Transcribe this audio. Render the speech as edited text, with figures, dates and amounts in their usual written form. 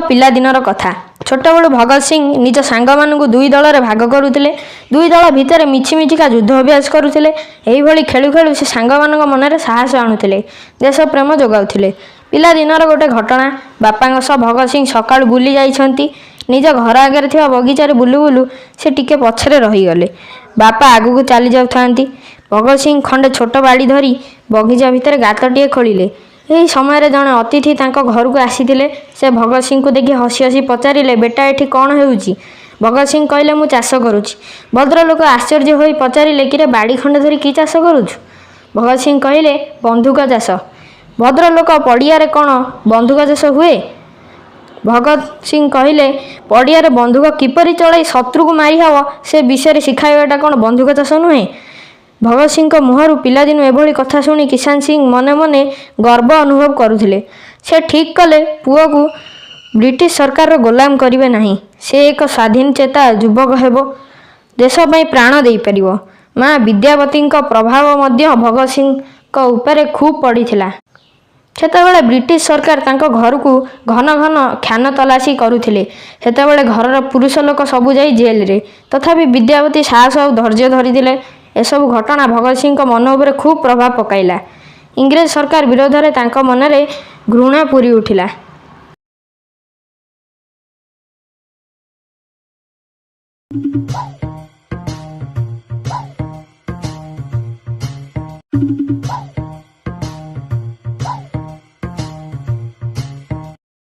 ପିଲାଦିନର କଥା। ଛୋଟବେଳୁ ଭଗତ ସିଂ ନିଜ ସାଙ୍ଗମାନଙ୍କୁ ଦୁଇ ଦଳରେ ଭାଗ କରୁଥିଲେ। ଦୁଇ ଦଳ ଭିତରେ ମିଛିମିଛିକା ଯୁଦ୍ଧ ଅଭ୍ୟାସ କରୁଥିଲେ। ଏହିଭଳି ଖେଳୁ ଖେଳୁ ସେ ସାଙ୍ଗମାନଙ୍କ ମନରେ ସାହସ ଆଣୁଥିଲେ, ଦେଶପ୍ରେମ ଯୋଗାଉଥିଲେ। ପିଲାଦିନର ଗୋଟେ ଘଟଣା। ବାପାଙ୍କ ସହ ଭଗତ ସିଂ ସକାଳୁ ବୁଲି ଯାଇଛନ୍ତି। ନିଜ ଘର ଆଗରେ ଥିବା ବଗିଚାରେ ବୁଲୁ ବୁଲୁ ସେ ଟିକେ ପଛରେ ରହିଗଲେ। ବାପା ଆଗକୁ ଚାଲି ଯାଉଥାନ୍ତି। ଭଗତ ସିଂ ଖଣ୍ଡେ ଛୋଟ ବାଡ଼ି ଧରି ବଗିଚା ଭିତରେ ଗାତଟିଏ ଖୋଳିଲେ। ଏହି ସମୟରେ ଜଣେ ଅତିଥି ତାଙ୍କ ଘରକୁ ଆସିଥିଲେ। ସେ ଭଗତ ସିଂଙ୍କୁ ଦେଖି ହସି ହସି ପଚାରିଲେ, ବେଟା ଏଠି କ'ଣ ହେଉଛି? ଭଗତ ସିଂ କହିଲେ, ମୁଁ ଚାଷ କରୁଛି। ଭଦ୍ରଲୋକ ଆଶ୍ଚର୍ଯ୍ୟ ହୋଇ ପଚାରିଲେ, କିରେ ବାଡ଼ି ଖଣ୍ଡେ ଧରି କି ଚାଷ କରୁଛୁ? ଭଗତ ସିଂ କହିଲେ, ବନ୍ଧୁକ ଚାଷ। ଭଦ୍ରଲୋକ, ପଡ଼ିଆରେ କ'ଣ ବନ୍ଧୁକ ଚାଷ ହୁଏ? ଭଗତ ସିଂ କହିଲେ, ପଡ଼ିଆରେ ବନ୍ଧୁକ କିପରି ଚଳାଇ ଶତ୍ରୁକୁ ମାରିହେବ ସେ ବିଷୟରେ ଶିଖାଇବାଟା କ'ଣ ବନ୍ଧୁକ ଚାଷ ନୁହେଁ? ଭଗତ ସିଂଙ୍କ ମୁହଁରୁ ପିଲାଦିନୁ ଏଭଳି କଥା ଶୁଣି କିଷାନ ସିଂ ମନେ ମନେ ଗର୍ବ ଅନୁଭବ କରୁଥିଲେ। ସେ ଠିକ୍ କଲେ, ପୁଅକୁ ବ୍ରିଟିଶ ସରକାରର ଗୋଲାମ କରିବେ ନାହିଁ। ସେ ଏକ ସ୍ୱାଧୀନଚେତା ଯୁବକ ହେବ, ଦେଶ ପାଇଁ ପ୍ରାଣ ଦେଇପାରିବ। ମା ବିଦ୍ୟାବତୀଙ୍କ ପ୍ରଭାବ ମଧ୍ୟ ଭଗତ ସିଂଙ୍କ ଉପରେ ଖୁବ୍ ପଡ଼ିଥିଲା। ସେତେବେଳେ ବ୍ରିଟିଶ ସରକାର ତାଙ୍କ ଘରକୁ ଘନ ଘନ ଖାନତଲାସି କରୁଥିଲେ। ସେତେବେଳେ ଘରର ପୁରୁଷ ଲୋକ ସବୁ ଯାଇ ଜେଲରେ। ତଥାପି ବିଦ୍ୟାବତୀ ସାହସ ଆଉ ଧୈର୍ଯ୍ୟ ଧରିଥିଲେ। ଏସବୁ ଘଟଣା ଭଗତ ସିଂଙ୍କ ମନ ଉପରେ ଖୁବ୍ ପ୍ରଭାବ ପକାଇଲା। ଇଂରେଜ ସରକାର ବିରୋଧରେ ତାଙ୍କ ମନରେ ଘୃଣା ପୂରି ଉଠିଲା।